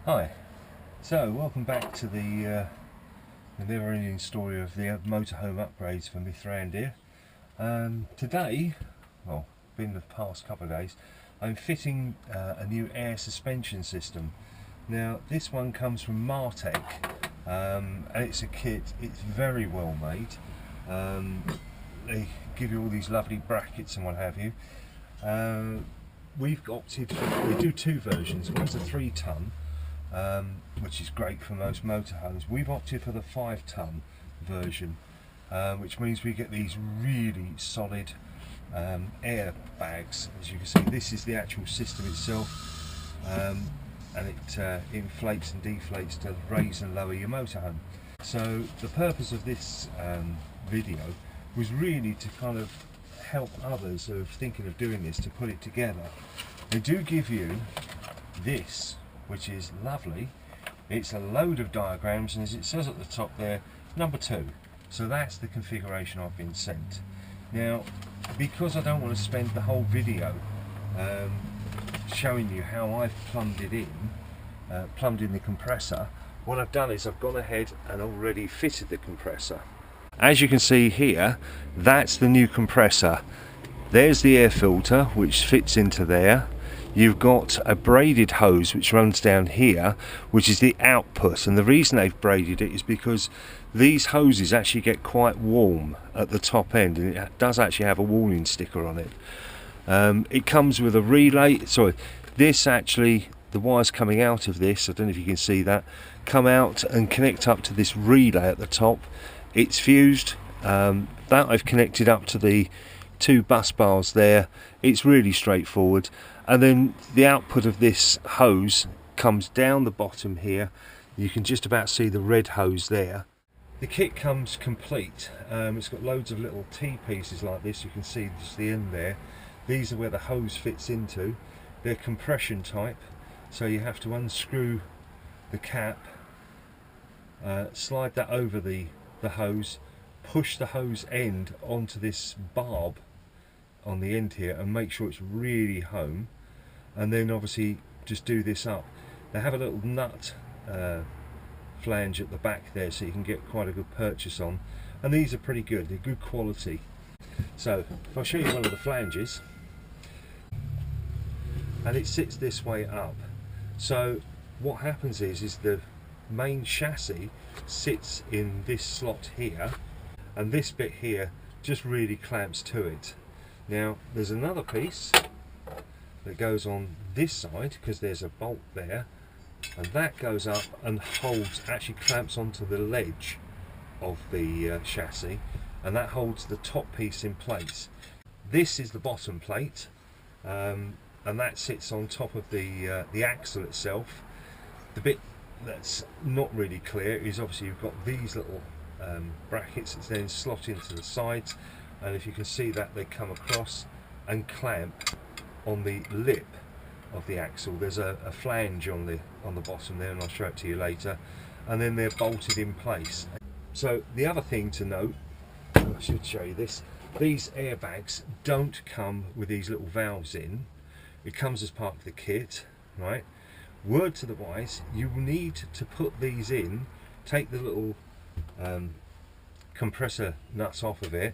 Hi, so welcome back to the never-ending story of the motorhome upgrades for Mithrandir. Today, well, been the past couple of days, I'm fitting a new air suspension system. Now this one comes from Martech, and it's a kit. It's very well made. They give you all these lovely brackets and what have you. We've opted for, we do two versions. One's a 3-ton. Which is great for most motorhomes. We've opted for the 5-ton version, which means we get these really solid air bags. As you can see, this is the actual system itself, and it inflates and deflates to raise and lower your motorhome. So the purpose of this video was really to kind of help others who are thinking of doing this to put it together. They do give you this, which is lovely. It's a load of diagrams, and as it says at the top there, number 2. So that's the configuration I've been sent. Now, because I don't want to spend the whole video showing you how I've plumbed it in, plumbed in the compressor, what I've done is I've gone ahead and already fitted the compressor. As you can see here, that's the new compressor. There's the air filter which fits into there. You've got a braided hose which runs down here, which is the output, and the reason they've braided it is because these hoses actually get quite warm at the top end, and it does actually have a warning sticker on it. It comes with a relay. Sorry, this actually, the wires coming out of this, I don't know if you can see that, come out and connect up to this relay at the top. It's fused. That I've connected up to the 2 bus bars there. It's really straightforward. And then the output of this hose comes down the bottom here. You can just about see the red hose there. The kit comes complete. It's got loads of little T-pieces like this. You can see just the end there. These are where the hose fits into. They're compression type, so you have to unscrew the cap, slide that over the hose, push the hose end onto this barb on the end here and make sure it's really home, and then obviously just do this up. They have a little nut flange at the back there, so you can get quite a good purchase on, and these are pretty good, they're good quality. So if I show you one of the flanges, and it sits this way up, so what happens is the main chassis sits in this slot here, and this bit here just really clamps to it. Now there's another piece that goes on this side because there's a bolt there, and that goes up and holds, actually clamps onto the ledge of the chassis, and that holds the top piece in place. This is the bottom plate, and that sits on top of the axle itself. The bit that's not really clear is obviously you've got these little brackets that then slot into the sides, and if you can see that, they come across and clamp on the lip of the axle. There's a flange on the bottom there, and I'll show it to you later, and then they're bolted in place. So the other thing to note, I should show you this, these airbags don't come with these little valves in. It comes as part of the kit, right? Word to the wise, you need to put these in, take the little compressor nuts off of it,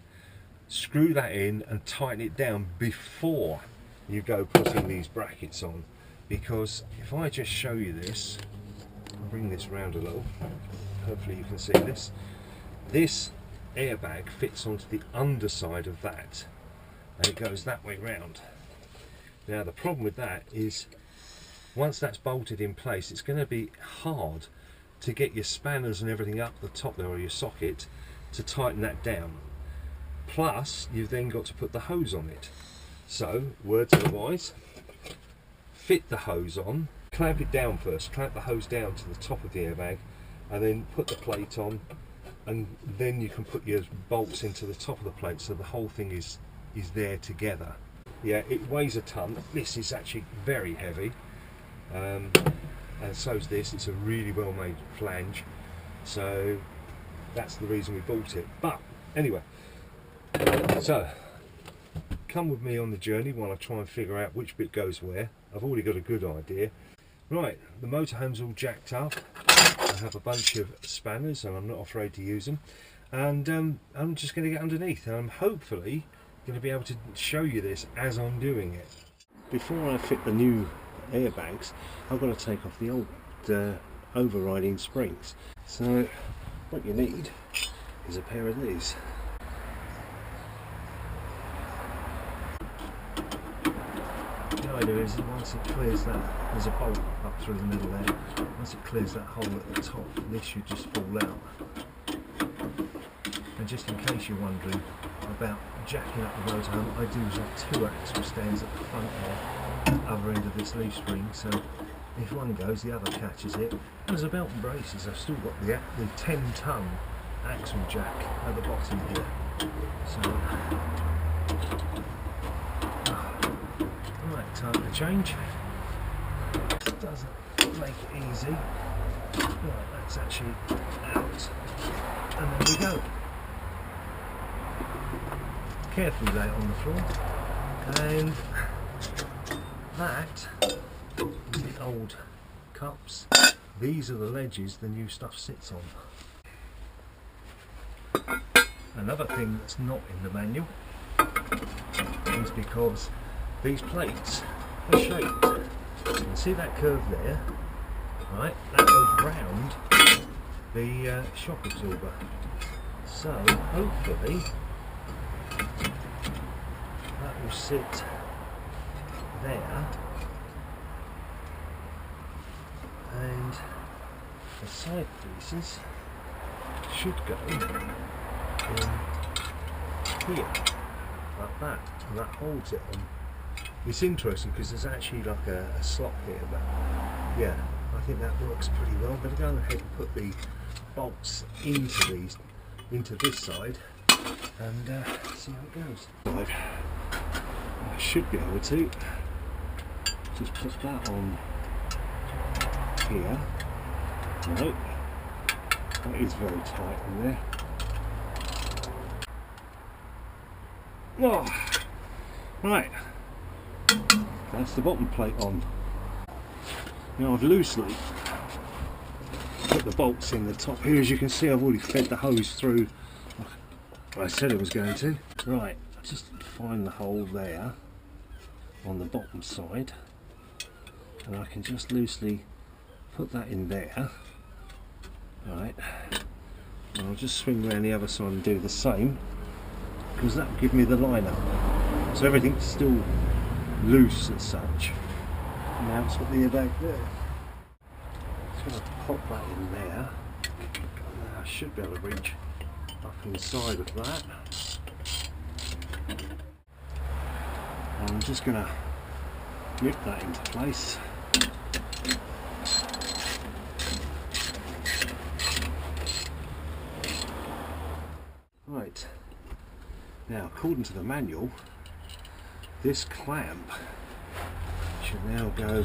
screw that in and tighten it down before you go putting these brackets on. Because if I just show you this, I'll bring this round a little, hopefully you can see this. This airbag fits onto the underside of that, and it goes that way round. Now the problem with that is once that's bolted in place, it's going to be hard to get your spanners and everything up the top there, or your socket, to tighten that down. Plus you've then got to put the hose on it. So word to the wise, fit the hose on, clamp it down first, clamp the hose down to the top of the airbag, and then put the plate on, and then you can put your bolts into the top of the plate, so the whole thing is there together. Yeah, it weighs a ton. This is actually very heavy, and so's this. It's a really well made flange, so that's the reason we bought it. But anyway, so come with me on the journey while I try and figure out which bit goes where. I've already got a good idea. Right, the motorhome's all jacked up. I have a bunch of spanners and I'm not afraid to use them. And I'm just going to get underneath and I'm hopefully going to be able to show you this as I'm doing it. Before I fit the new airbags, I've got to take off the old overriding springs. So what you need is a pair of these. The idea is that once it clears that, there's a bolt up through the middle there, once it clears that hole at the top, this should just fall out. And just in case you're wondering about jacking up the motorhome, I do have two axle stands at the front there, other end of this leaf spring, so if one goes the other catches it. And there's a belt and braces. I've still got the 10-ton axle jack at the bottom here, so right, time to change. This doesn't make it easy. Right, that's actually out, and there we go. Carefully lay it on the floor, and that is the old cups. These are the ledges the new stuff sits on. Another thing that's not in the manual is because these plates are shaped. You can see that curve there, right? That goes round the shock absorber. So hopefully that will sit there, and the side pieces should go in here, like that, and that holds it on. It's interesting because there's actually like a slot here, but yeah, I think that works pretty well. I'm going to go ahead and put the bolts into this side and see how it goes. I should be able to just put that on here. Nope, that is very tight in there. Oh, right, that's the bottom plate on. Now I've loosely put the bolts in the top here. As you can see, I've already fed the hose through like I said I was going to. Right, just find the hole there on the bottom side, and I can just loosely put that in there. Right, and I'll just swing around the other side and do the same, because that will give me the line up. So everything's still loose as such. Now it's got the airbag there. Just going to pop that in there. I should be able to reach up inside of that. I'm just going to whip that into place. Right, now according to the manual, this clamp should now go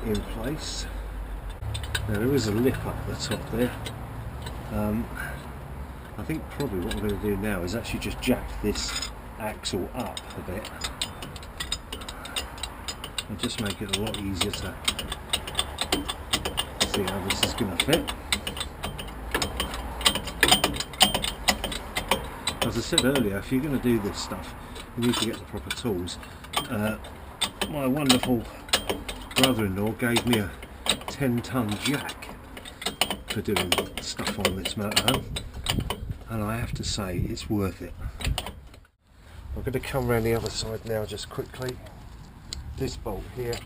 in place. Now there is a lip up the top there. I think probably what I'm going to do now is actually just jack this axle up a bit and just make it a lot easier to see how this is going to fit. As I said earlier, if you're going to do this stuff, you need to get the proper tools. My wonderful brother-in-law gave me a 10-ton jack for doing stuff on this motorhome, and I have to say it's worth it. I'm going to come around the other side now just quickly. This bolt here,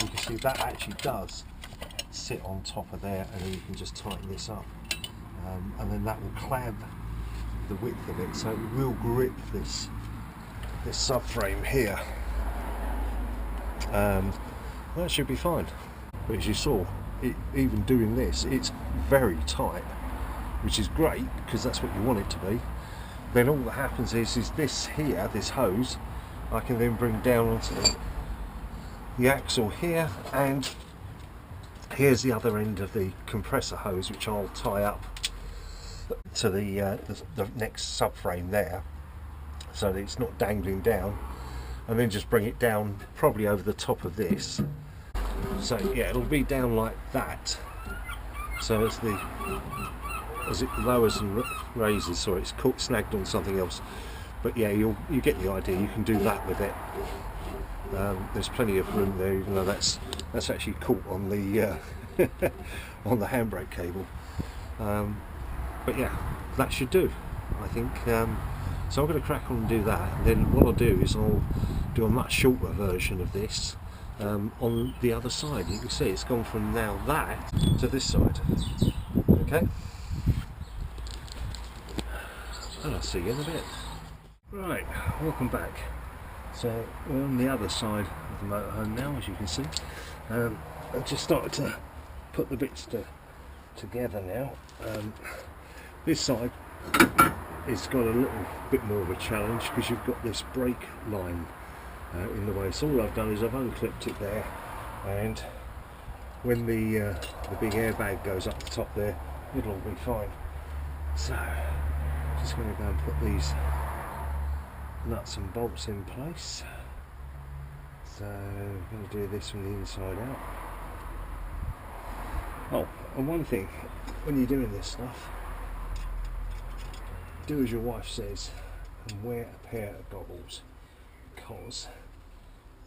you can see that actually does sit on top of there, and then you can just tighten this up, and then that will clamp the width of it, so it will grip this subframe here. That should be fine. But as you saw, even doing this, it's very tight, which is great because that's what you want it to be. Then all that happens is this here, this hose, I can then bring down onto the axle here, and here's the other end of the compressor hose, which I'll tie up to the next subframe there, so that it's not dangling down, and then just bring it down probably over the top of this, So yeah, it'll be down like that. So as it lowers and raises, sorry, it's caught snagged on something else. But yeah, you get the idea. You can do that with it. There's plenty of room there, even though that's actually caught on the on the handbrake cable. But yeah, that should do, I think. So I'm going to crack on and do that, and then what I'll do is I'll do a much shorter version of this on the other side. You can see it's gone from now that to this side. Okay, and I'll see you in a bit. Right, welcome back. So we're on the other side of the motorhome now, as you can see. I've just started to put the bits together now. This side it's got a little bit more of a challenge because you've got this brake line in the way. So all I've done is I've unclipped it there, and when the big airbag goes up the top there, it'll all be fine. So just going to go and put these nuts and bolts in place. So I'm going to do this from the inside out. Oh, and one thing, when you're doing this stuff, do as your wife says and wear a pair of goggles, because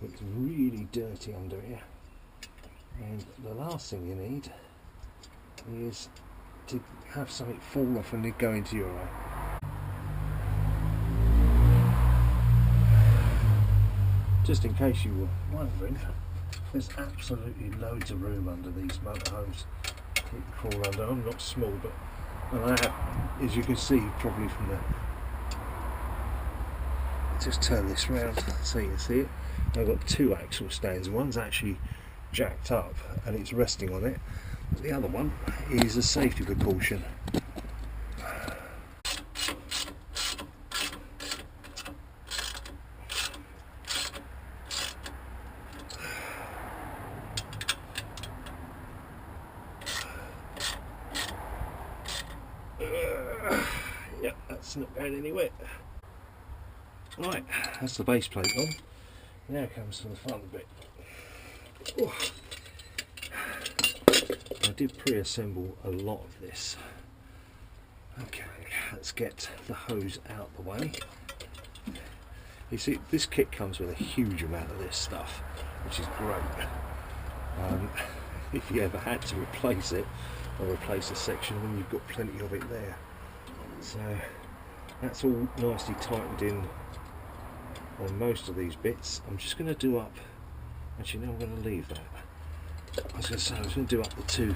it's really dirty under here, and the last thing you need is to have something fall off and go into your eye. Just in case you were wondering, there's absolutely loads of room under these motorhomes that you can crawl under. I'm not small, but and I have, as you can see probably from the, just turn this round so you can see it. I've got two axle stands. One's actually jacked up and it's resting on it. The other one is a safety precaution. Yep, that's not going anywhere. Right, that's the base plate on. Now comes to the fun bit. Oh. I did pre-assemble a lot of this. Okay, let's get the hose out the way. You see, this kit comes with a huge amount of this stuff, which is great. If you ever had to replace it, or replace a section, then you've got plenty of it there. So that's all nicely tightened in on most of these bits. I'm just going to do up, actually no, I'm going to leave that. I was going to say I was going to do up the two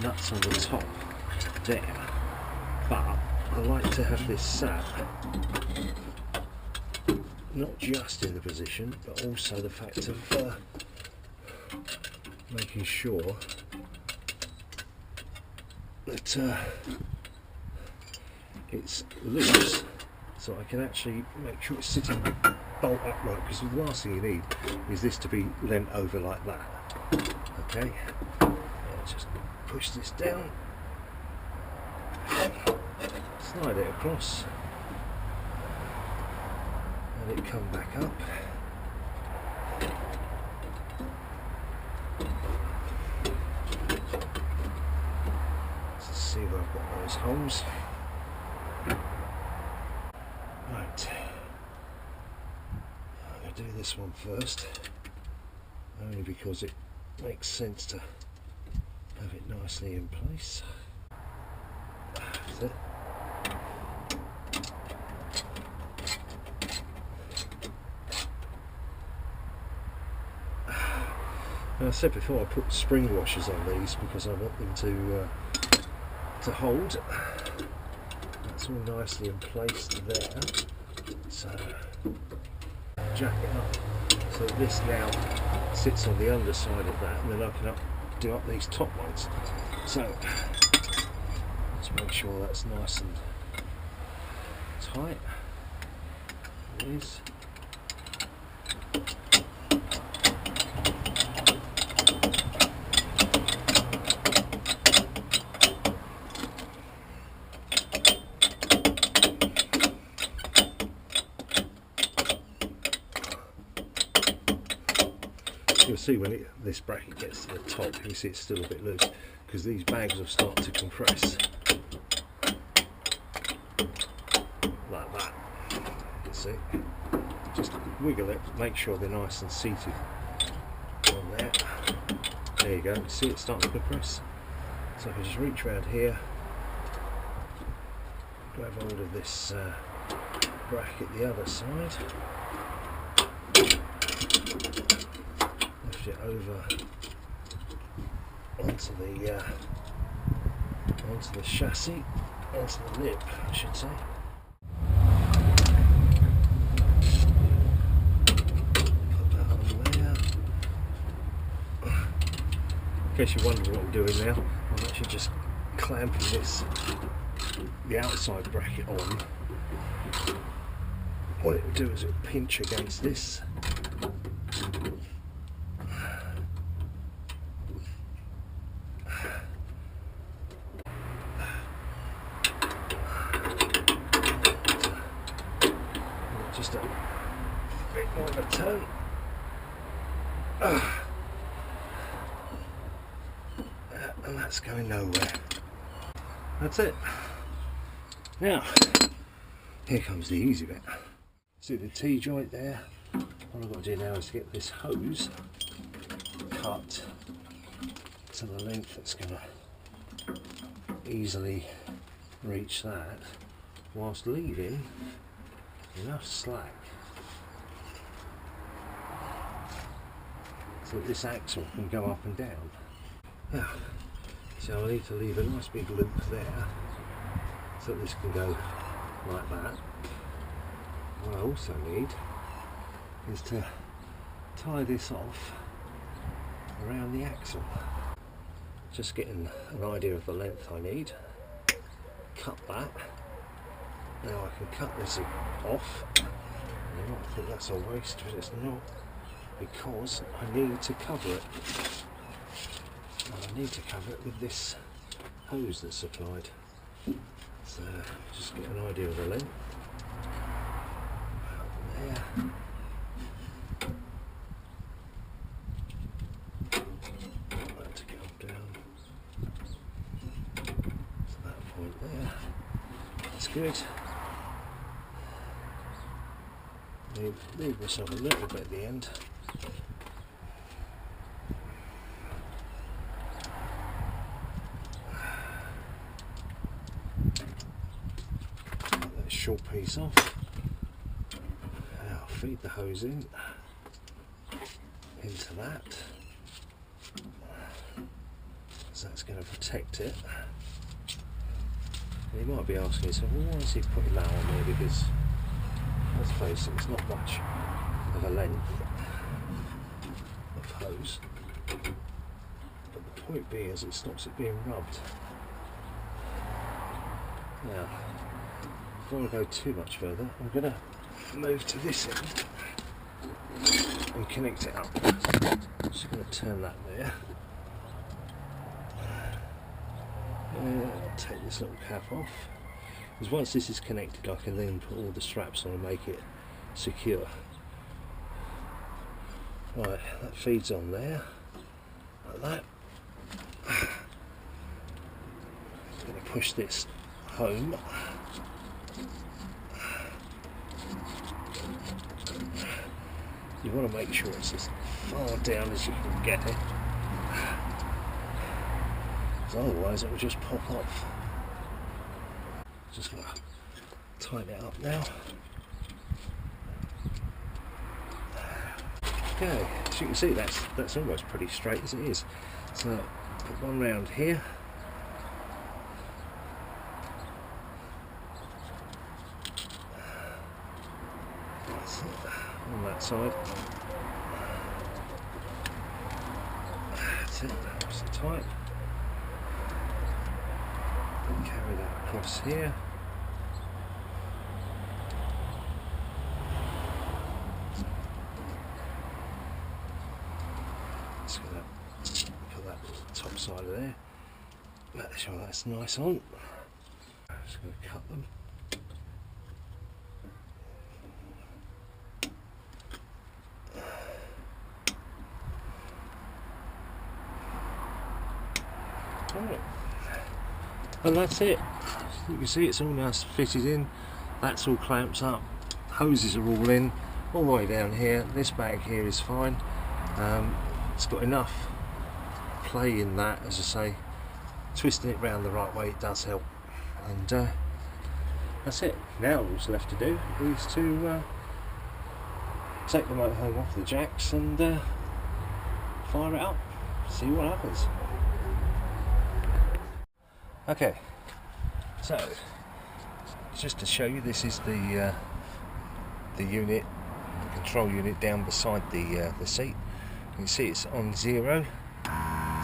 nuts on the top there, but I like to have this sat not just in the position, but also the fact of making sure that it's loose, so I can actually make sure it's sitting bolt upright, because the last thing you need is this to be leant over like that. Okay, let's just push this down, slide it across, and it come back up. Let's see if I've got those holes. Right, I'm going to do this one first, only because it makes sense to have it nicely in place. That's it. Now, I said before I put spring washers on these because I want them to hold. That's all nicely in place there. So jack it up so this now sits on the underside of that, and then I can do up these top ones. So let's make sure that's nice and tight. It is. You'll see when this bracket gets to the top, you see it's still a bit loose because these bags will start to compress like that. You see, just wiggle it, make sure they're nice and seated on there. There you go. See it starting to compress. So I can just reach around here, grab hold of this bracket the other side, lift it over onto the chassis, onto the lip, I should say. Put that on there. In case you're wondering what I'm doing now, I'm actually just clamping the outside bracket on. What it will do is it will pinch against this. Just a bit more of a turn. And that's going nowhere. That's it. Now, here comes the easy bit. See the T-joint there? What I've got to do now is to get this hose cut to the length that's going to easily reach that, whilst leaving enough slack so that this axle can go up and down. Now, so I need to leave a nice big loop there so that this can go like that. What I also need is to tie this off around the axle. Just getting an idea of the length I need. Cut that. Now I can cut this off. You might think that's a waste, but it's not, because I need to cover it. And I need to cover it with this hose that's supplied. So just get an idea of the length. There. That to go down to that point there. That's good. Leave myself a little bit at the end. That short piece off. Now feed the hose into that. So that's going to protect it. You might be asking yourself, well, why is he putting that on there? Because let's face it, it's not much of a length of hose, but the point being is it stops it being rubbed. Now, before I go too much further, I'm going to move to this end and connect it up. I'm just going to turn that there. I'll take this little cap off, because once this is connected I can then put all the straps on and make it secure. Right, that feeds on there, like that. I'm going to push this home. You want to make sure it's as far down as you can get it. Otherwise it will just pop off. Just going to tighten it up now. Okay, as you can see that's almost pretty straight as it is. So put one round here. That's it, on that side. That's it, that's the tight. Carry that across here. Just going to put that top side of there. Make sure that's nice on. Just going to cut them. Right. And that's it. You can see it's all now fitted in. That's all clamps up. Hoses are all in, all the way down here. This bag here is fine. It's got enough play in that, as I say. Twisting it round the right way, it does help. And that's it. Now all that's left to do is to take the motorhome off the jacks and fire it up, see what happens. Okay, so just to show you, this is the unit, the control unit down beside the seat. You can see it's on 0.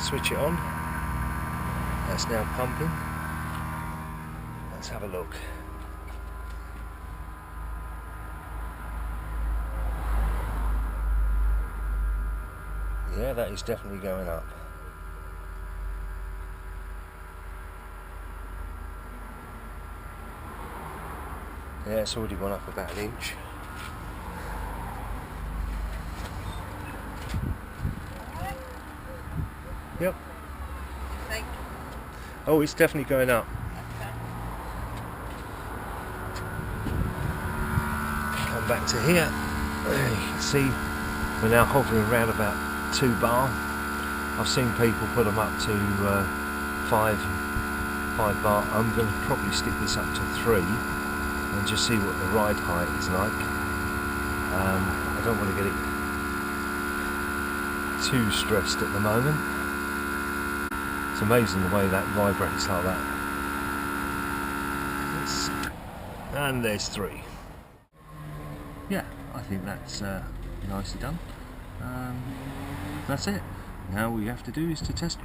Switch it on. That's now pumping. Let's have a look. Yeah, that is definitely going up. Yeah, it's already gone up about 1 inch. Yep. Thank you. Oh, it's definitely going up. Come back to here. There you can see we're now hovering around about 2 bar. I've seen people put them up to 5 bar. I'm going to probably stick this up to 3 and just see what the ride height is like. I don't want to get it too stressed at the moment. It's amazing the way that vibrates like that. And there's 3. Yeah, I think that's nicely done. That's it. Now all we have to do is to test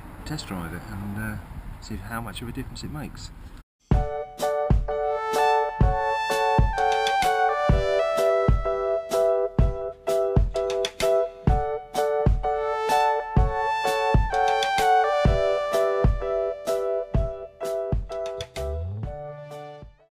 drive it and see how much of a difference it makes.